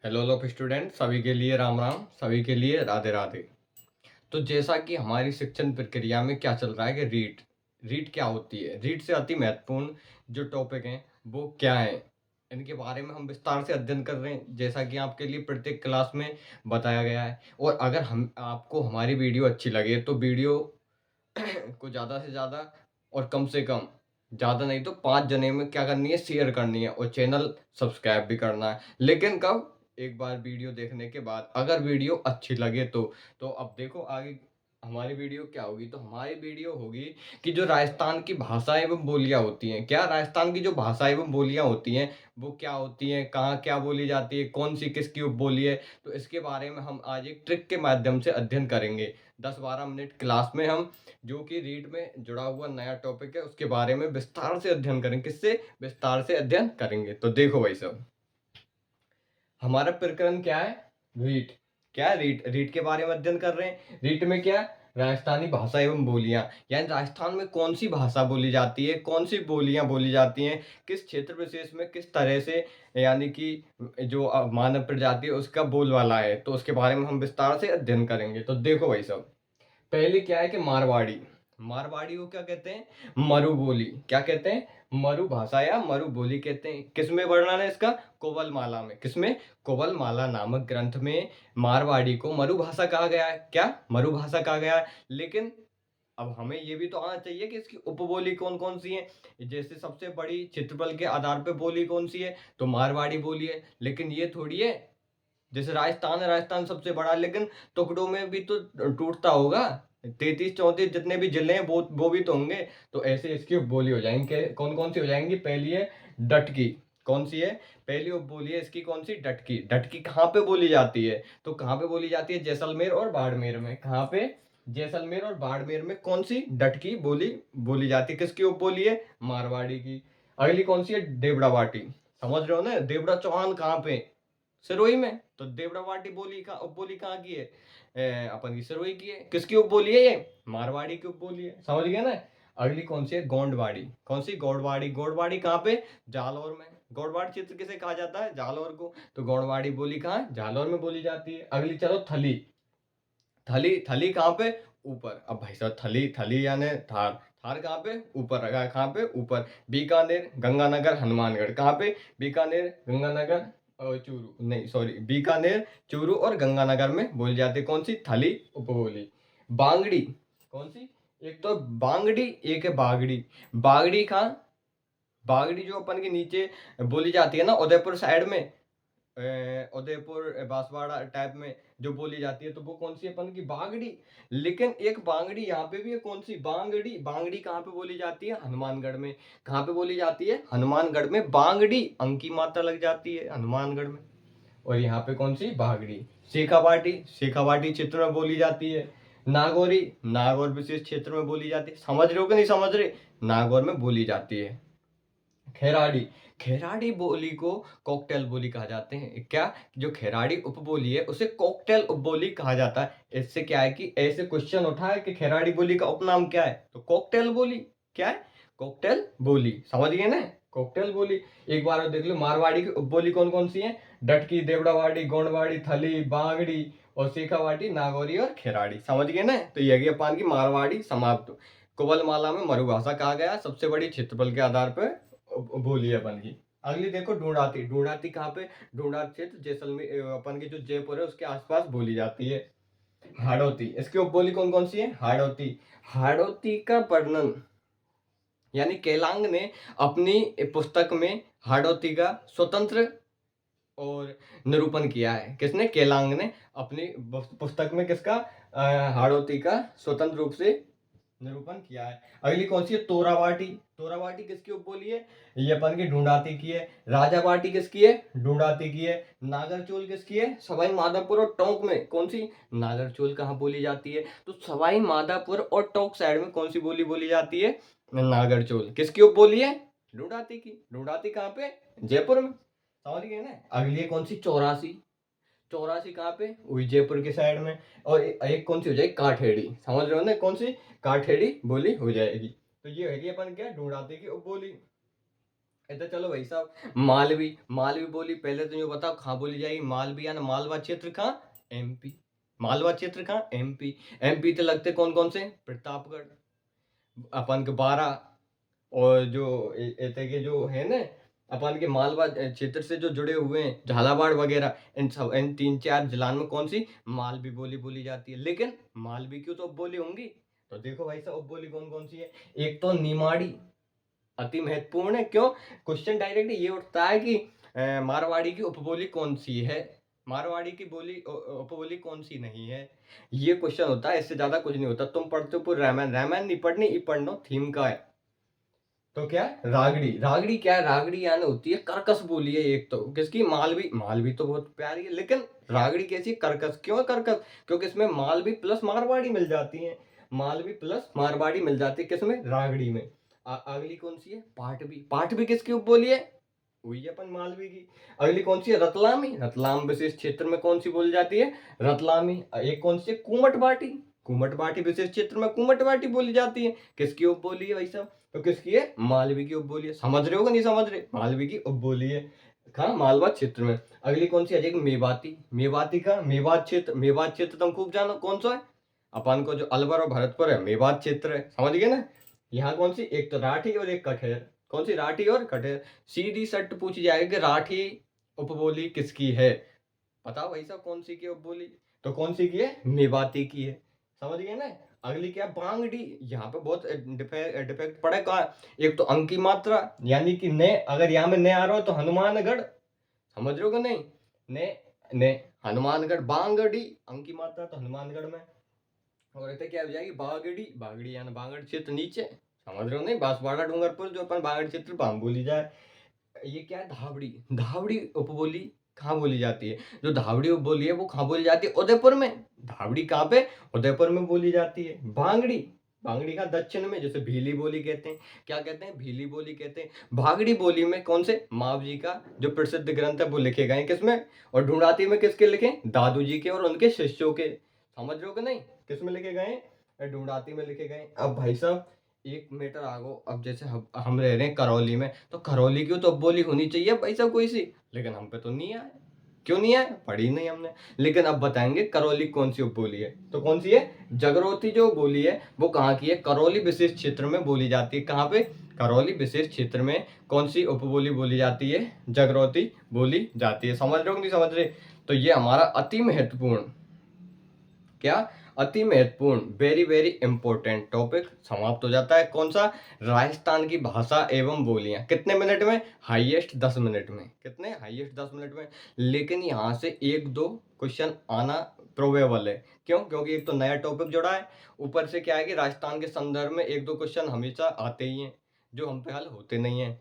Hello लोग student, सभी के लिए राम राम, सभी के लिए राधे राधे। तो जैसा कि हमारी शिक्षण प्रक्रिया में क्या चल रहा है कि रीट क्या होती है, रीट से अति महत्वपूर्ण जो टॉपिक हैं वो क्या है, इनके बारे में हम विस्तार से अध्ययन कर रहे हैं जैसा कि आपके लिए प्रत्येक क्लास में बताया गया है। और अगर हम आपको हमारी वीडियो अच्छी लगे तो वीडियो को ज़्यादा से ज़्यादा और कम से कम, ज़्यादा नहीं तो 5 जने में क्या करनी है, शेयर करनी है और चैनल सब्सक्राइब भी करना है। लेकिन कब? एक बार वीडियो देखने के बाद अगर वीडियो अच्छी लगे तो अब देखो आगे हमारी वीडियो क्या होगी। तो हमारी वीडियो होगी कि जो राजस्थान की भाषा एवं बोलियां होती हैं, क्या राजस्थान की जो भाषा एवं बोलियां होती हैं वो क्या होती हैं, कहाँ क्या बोली जाती है, कौन सी किसकी उपबोली है। तो इसके बारे में हम आज एक ट्रिक के माध्यम से अध्ययन करेंगे। 10-12 मिनट क्लास में हम, जो कि रीड में जुड़ा हुआ नया टॉपिक है, उसके बारे में विस्तार से अध्ययन करेंगे। किससे विस्तार से अध्ययन करेंगे? तो देखो भाई साहब, हमारा प्रकरण क्या है? रीट। क्या है? रीट। रीट के बारे में अध्ययन कर रहे हैं। रीट में क्या? राजस्थानी भाषा एवं बोलियां, यानी राजस्थान में कौन सी भाषा बोली जाती है, कौन सी बोलियां बोली जाती हैं, किस क्षेत्र विशेष में किस तरह से, यानी कि जो मानव प्रजाति है उसका बोलबाला है, तो उसके बारे में हम विस्तार से अध्ययन करेंगे। तो देखो भाई साहब, पहले क्या है कि मारवाड़ी। मारवाड़ी को क्या कहते हैं? मरु बोली। क्या कहते हैं? मरु भाषा या मरु बोली कहते हैं। किसमें वर्णन है इसका? कोवलमाला में। किसमें? कोवलमाला नामक ग्रंथ में मारवाड़ी को मरु भाषा कहा गया है। क्या? मरु भाषा कहा गया है। लेकिन अब हमें ये भी तो आना चाहिए कि इसकी उपबोली कौन कौन सी है। जैसे सबसे बड़ी क्षेत्रफल के आधार पे बोली कौन सी है, तो मारवाड़ी बोली है। लेकिन ये थोड़ी है, जैसे राजस्थान है, राजस्थान सबसे बड़ा है, लेकिन टुकड़ों में भी तो टूटता होगा। 33-34 जितने भी जिले हैं वो भी तो होंगे। तो ऐसे इसकी उपबोली हो जाएंगे। कौन कौन सी हो जाएंगी? पहली है डटकी। कौन सी है? पहली उपबोली है इसकी कौन सी? डटकी। डटकी कहाँ पे बोली जाती है? तो कहाँ पे बोली जाती है? जैसलमेर और बाड़मेर में। कहाँ पे? जैसलमेर और बाड़मेर में कौन सी? डटकी बोली बोली जाती है। किसकी उपबोली है? मारवाड़ी की। अगली कौन सी है? देवड़ा बाटी। समझ रहे हो ना? देवड़ा चौहान कहाँ पे? सिरोही में। तो देवड़ावाटी बोली का उपबोली कहाँ की है? अपन की सिरोही की है। किसकी उपबोली है ये? मारवाड़ी की उपबोली है। समझ गए ना? अगली कौन सी है? गोंडवाड़ी। कौन सी? गौड़वाड़ी। गौड़वाड़ी कहाँ पे? जालौर में। गौड़वाड़ क्षेत्र किसे कहा जाता है? जालौर को। तो गौड़वाड़ी बोली कहाँ है? जालौर में बोली जाती है। अगली चलो थली। थली। थली कहाँ पे? ऊपर। अब भाई साहब, थली थली यानी थार। थार कहाँ पे? ऊपर रखा है। कहाँ पे? ऊपर। बीकानेर, गंगानगर, हनुमानगढ़। कहाँ पे? बीकानेर, गंगानगर और चूरू, नहीं सॉरी, बीकानेर, चूरू और गंगानगर में बोली जाती है। कौन सी? थली उपबोली। बांगड़ी। कौन सी? एक तो बांगड़ी, एक है बागड़ी। बागड़ी कहाँ? बागड़ी जो अपन के नीचे बोली जाती है ना, उदयपुर साइड में, उदयपुर बांसवाड़ा टाइप में जो बोली जाती है, तो वो कौन सी है? अपन की बागड़ी। लेकिन एक बांगड़ी यहाँ पे भी है। कौन सी? बांगड़ी। बांगड़ी कहाँ पे बोली जाती है? हनुमानगढ़ में। कहाँ पे बोली जाती है? हनुमानगढ़ में। बांगड़ी अंक की मात्रा लग जाती है हनुमानगढ़ में। और यहाँ पे कौन सी? बागड़ी। शेखावाटी। शेखावाटी क्षेत्र में बोली जाती है। नागौरी। नागौर विशेष क्षेत्र में बोली जाती है। समझ रहे हो कि नहीं समझ रहे? नागौर में बोली जाती है। खैराड़ी। खैराड़ी बोली को कॉकटेल बोली कहा जाते हैं। क्या? जो खैराड़ी उपबोली है उसे कॉकटेल उपबोली कहा जाता है। इससे क्या है कि ऐसे क्वेश्चन उठा है कि खैराड़ी बोली का उपनाम क्या है, तो कॉकटेल बोली। क्या है? कॉकटेल बोली। समझ गए ना? कॉकटेल बोली। एक बार और देख लो, मारवाड़ी की उपबोली कौन कौन सी है? डटकी, देवड़ावाड़ी, गोंडवाड़ी, थली, बांगड़ी और शेखावाटी, नागौरी और खैराड़ी। समझ गए ना? तो ये अपान की मारवाड़ी समाप्त। कुवलमाला में मरुभाषा कहा गया, सबसे बड़ी क्षेत्रफल के आधार पर बोली है अपन की। अगली देखो ढूंढाती। ढूंढाती कहाँ पे? ढूंढाती क्षेत्र जैसलमेर, अपन की जो जयपुर है उसके आसपास बोली जाती है। हाड़ौती। इसकी उपबोली कौन कौन सी है? हाड़ौती। हाड़ौती का वर्णन, यानी केलांग ने अपनी पुस्तक में हाड़ौती का स्वतंत्र और निरूपण किया है। किसने? केलांग ने अपनी पुस्तक में किसका? हाड़ौती का स्वतंत्र रूप से निरूपण किया है। अगली कौन सी है? तोराबाटी। तोराबाटी किसकी उपबोली है? ये अपन की ढूंढाती की है। राजाबाटी किसकी है? ढूंढाती की है। नागरचोल किसकी है? सवाई माधोपुर और टोंक में। कौन सी? नागरचोल कहाँ बोली जाती है? तो सवाई माधोपुर और टोंक साइड में कौन सी बोली बोली जाती है? नागरचोल। किसकी उपबोली है? ढूंढाती की। ढूंढाती कहाँ पे? जयपुर में। समझ गए ना? अगली है कौन सी? चौरासी। चौरासी कहाँ पे? वही जयपुर के साइड में। और एक कौन सी हो जाएगी? काठेड़ी। समझ रहे हो ना? कौन सी? काठेड़ी बोली हो जाएगी। तो ये है कि अपन क्या? ढूंढाते की उपबोली। तो चलो भाई साहब, मालवी, मालवी बोली पहले तो ये बताओ कहाँ बोली जाएगी? मालवी यानी मालवा क्षेत्र कहाँ? एमपी। मालवा क्षेत्र कहाँ? एमपी। एमपी तो लगते कौन कौन से? प्रतापगढ़, अपन के बारह, और जो ऐसे के जो है ना अपन के मालवा क्षेत्र से जो जुड़े हुए हैं, झालावाड़ वगैरह, इन सब इन 3-4 जिलों में कौन सी मालवी बोली बोली जाती है। लेकिन मालवी की तो उपबोली होंगी। तो देखो भाई साहब, उपबोली कौन कौन सी है? एक तो निमाड़ी, अति महत्वपूर्ण है। क्यों? क्वेश्चन डायरेक्ट ये उठता है कि मारवाड़ी की उपबोली कौन सी है, मारवाड़ी की बोली उपबोली कौन सी नहीं है। ये क्वेश्चन होता है, इससे ज्यादा कुछ नहीं होता। तुम पढ़ते हो पूरा रामायण, रामायण नहीं पढ़नी, ये पढ़नो थीम का है। तो क्या है? रागड़ी। रागड़ी क्या है? रागड़ी यानी होती है कर्कश बोली है। एक तो किसकी? मालवी। मालवी तो बहुत प्यारी है, लेकिन रागड़ी कैसी है? कर्कश। क्यों है कर्कश? क्योंकि इसमें मालवी प्लस मारवाड़ी मिल जाती है। मालवी प्लस मारवाड़ी मिल जाती है किसमें? रागड़ी में। अगली कौन सी है? पाटवी। पाटवी किसकी उपबोली है? वही अपन मालवी की। अगली कौन सी है? रतलामी। रतलाम विशेष क्षेत्र में कौन सी बोली जाती है? रतलामी। एक कौन सी है? कुमट बाटी। कुमट बाटी विशेष क्षेत्र में कुमट बाटी बोली जाती है। किसकी उपबोली है भाई साहब? तो किसकी है? मालवी की उपबोली है। समझ रहे हो कि नहीं समझ रहे? मालवी की उपबोली है कहाँ? मालवा क्षेत्र में। अगली कौन सी आ जाएगी? मेवाती। मेवाती का मेवात क्षेत्र। मेवात क्षेत्र तुम खूब जानो कौन सा है? अपन को जो अलवर और भरतपुर है, मेवात क्षेत्र है, समझ गए ना। यहाँ कौन सी? एक तो राठी और एक कठेर। कौन सी? राठी और कठेर। सीधी सट पूछी जाएगी कि राठी उपबोली किसकी है? बताओ भाई साहब कौन सी की उपबोली? तो कौन सी की है? मेवाती की है। समझ गए ना। अगली क्या है? बांगड़ी। यहाँ पे बहुत डिफेक्ट पड़े कहा। एक तो अंक की मात्रा, यानी कि ने, अगर यहाँ में ने आ रहा हो तो हनुमानगढ़, समझ रहे हो कि नहीं? ने, ने, हनुमानगढ़। बांगड़ी अंक की मात्रा तो हनुमानगढ़ में। और इतने क्या हो जाएगी? बागड़ी। बागड़ी यानी बागड़ क्षेत्र नीचे, समझ रहे हो नहीं? बांसवाड़ा डूंगरपुर जो अपन बागड़ क्षेत्र पाम बोली जाए। ये क्या है? धावड़ी। धावड़ी उपबोली कहाँ बोली जाती है? जो धावड़ी उपबोली है वो कहाँ बोली जाती है? उदयपुर में। धावड़ी कहाँ पे? उदयपुर में बोली जाती है। बांगड़ी, बांगड़ी का दक्षिण में, जैसे भीली बोली कहते हैं। क्या कहते हैं? भीली बोली कहते हैं। भागड़ी बोली में कौन से? माव जी का जो प्रसिद्ध ग्रंथ है वो लिखे गए हैं किसमें? और ढूंढाती में किसके लिखे? दादू जी के और उनके शिष्यों के। समझ रहे हो कि नहीं? किसमें लिखे गए हैं? ढूंढाती में लिखे गए। अब भाई साहब 1 मीटर आगो, अब जैसे हम रह रहे हैं करौली में, तो करौली की तो बोली होनी चाहिए भाई साहब कोई सी। लेकिन हम पे तो नहीं आया। क्यों नहीं आया? पढ़ी नहीं हमने। लेकिन अब बताएंगे करौली कौन सी उपबोली है। तो कौन सी है? जगरौती जो बोली है वो कहाँ की है? करौली विशेष क्षेत्र में बोली जाती है। कहाँ पे? करौली विशेष क्षेत्र में कौन सी उपबोली बोली जाती है? जगरौती बोली जाती है। समझ रहे हो कि नहीं समझ रहे? तो ये हमारा अति महत्वपूर्ण, क्या? अति महत्वपूर्ण, वेरी वेरी इंपॉर्टेंट टॉपिक समाप्त हो जाता है। कौन सा? राजस्थान की भाषा एवं बोलियां। कितने मिनट में? हाईएस्ट 10 मिनट में। कितने? हाईएस्ट 10 मिनट में। लेकिन यहाँ से 1-2 क्वेश्चन आना प्रोबेबल है। क्यों? क्योंकि एक तो नया टॉपिक जुड़ा है, ऊपर से क्या है कि राजस्थान के संदर्भ में 1-2 क्वेश्चन हमेशा आते ही हैं जो हम पे हल होते नहीं हैं।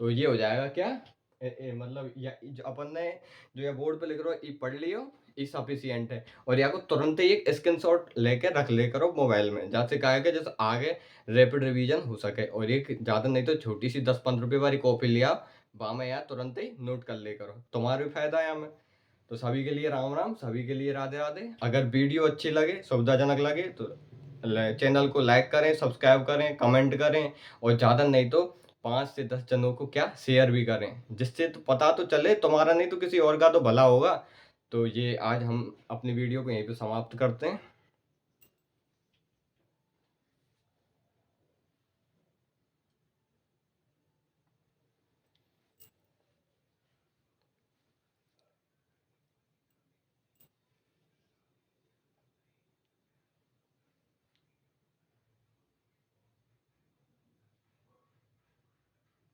तो ये हो जाएगा क्या? मतलब या जो अपन ने जो ये बोर्ड पे लिख रहे हो ये पढ़ लियो, ये सफिशियंट है। और या को तुरंत ही एक स्क्रीनशॉट लेके रख ले करो मोबाइल में, जैसे क्या है कि जैसे आगे रैपिड रिवीजन हो सके। और एक ज़्यादा नहीं तो छोटी सी 10-15 रुपये वाली कॉपी लिया, वहाँ में यार तुरंत ही नोट कर ले करो, तुम्हारा भी फायदा है हमें। तो सभी के लिए राम राम, सभी के लिए राधे राधे। अगर वीडियो अच्छी लगे, सुविधाजनक लगे तो चैनल को लाइक करें, सब्सक्राइब करें, कमेंट करें, और ज़्यादा नहीं तो 5 से 10 जनों को क्या शेयर भी करें, जिससे तो पता तो चले तुम्हारा नहीं तो किसी और का तो भला होगा। तो ये आज हम अपनी वीडियो को यहीं पे समाप्त करते हैं।